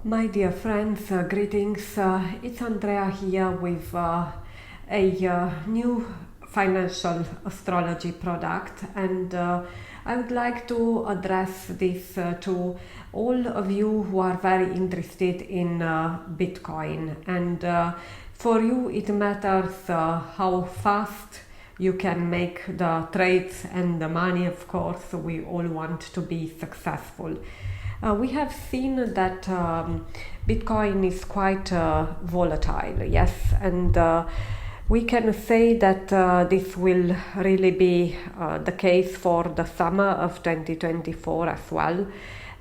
My dear friends, greetings. It's Andrea here with a new financial astrology product, and I would like to address this to all of you who are very interested in Bitcoin. And for you, it matters how fast you can make the trades and the money. Of course, we all want to be successful. We have seen that Bitcoin is quite volatile, yes, and we can say that this will really be the case for the summer of 2024 as well.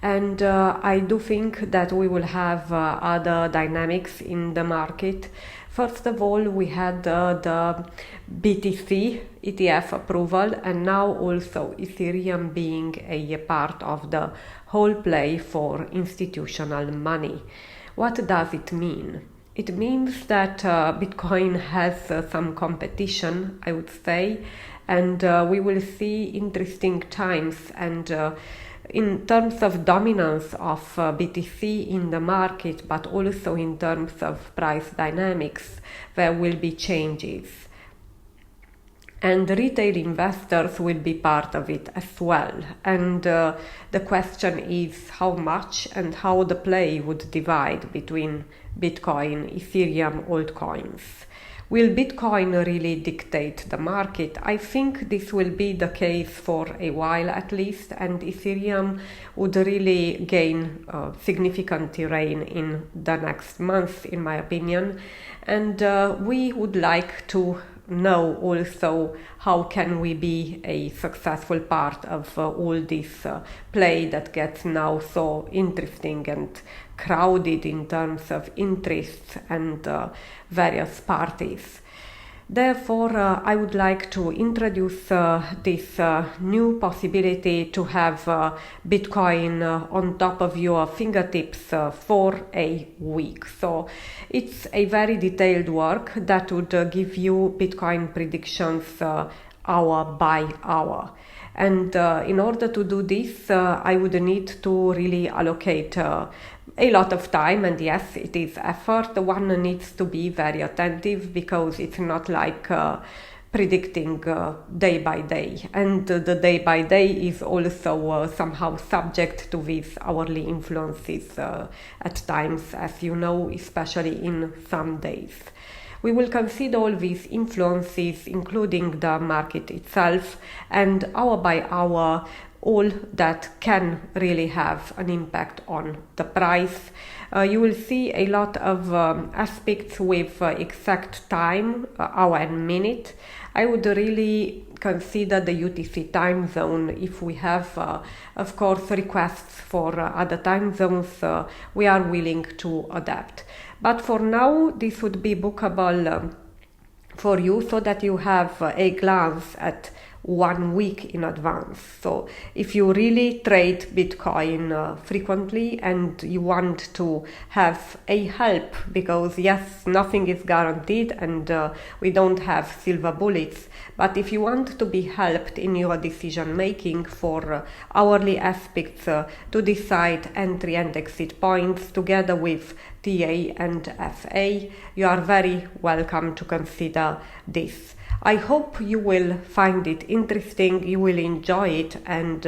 And I do think that we will have other dynamics in the market. First of all, we had the BTC ETF approval, and now also Ethereum being a part of the whole play for institutional money. What does it mean? It means that Bitcoin has some competition, I would say, and we will see interesting times. And in terms of dominance of BTC in the market, but also in terms of price dynamics, there will be changes. And retail investors will be part of it as well. And the question is how much and how the play would divide between Bitcoin, Ethereum, altcoins. Will Bitcoin really dictate the market? I think this will be the case for a while at least, and Ethereum would really gain significant terrain in the next month, in my opinion. And we would like to know also how can we be a successful part of all this play that gets now so interesting and crowded in terms of interests and various parties. Therefore, I would like to introduce this new possibility to have Bitcoin on top of your fingertips for a week. So it's a very detailed work that would give you Bitcoin predictions hour by hour. And in order to do this, I would need to really allocate a lot of time, and yes, it is effort. One needs to be very attentive because it's not like predicting day by day, and the day by day is also somehow subject to these hourly influences at times, as you know, especially in some days. We will consider all these influences, including the market itself, and hour by hour, all that can really have an impact on the price. You will see a lot of aspects with exact time, hour and minute. I would really consider the UTC time zone. If we have, of course, requests for other time zones, we are willing to adapt. But for now, this would be bookable for you so that you have a glance at 1 week in advance. So if you really trade Bitcoin frequently and you want to have a help, because yes, nothing is guaranteed and we don't have silver bullets, but if you want to be helped in your decision making for hourly aspects to decide entry and exit points together with TA and FA, you are very welcome to consider this. I hope you will find it interesting, you will enjoy it, and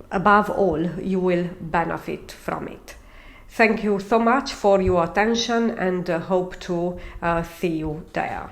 above all, you will benefit from it. Thank you so much for your attention, and hope to see you there.